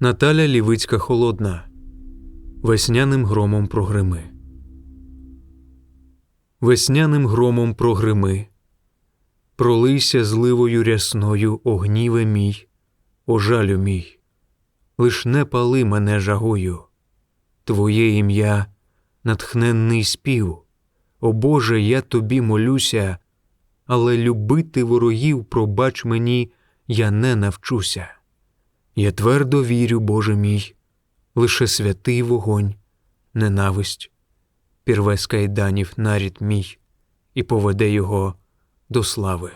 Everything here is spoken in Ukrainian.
Наталя Лівицька-Холодна. Весняним громом прогрими. Весняним громом прогрими, пролийся зливою рясною, о гніве мій, о жалю мій. Лиш не пали мене жагою. Твоє ім'я – натхненний спів. О Боже, я тобі молюся, але любити ворогів, пробач мені, я не навчуся. Я твердо вірю, Боже мій, лише святий вогонь, ненависть, пірве з кайданів нарід мій і поведе його до слави.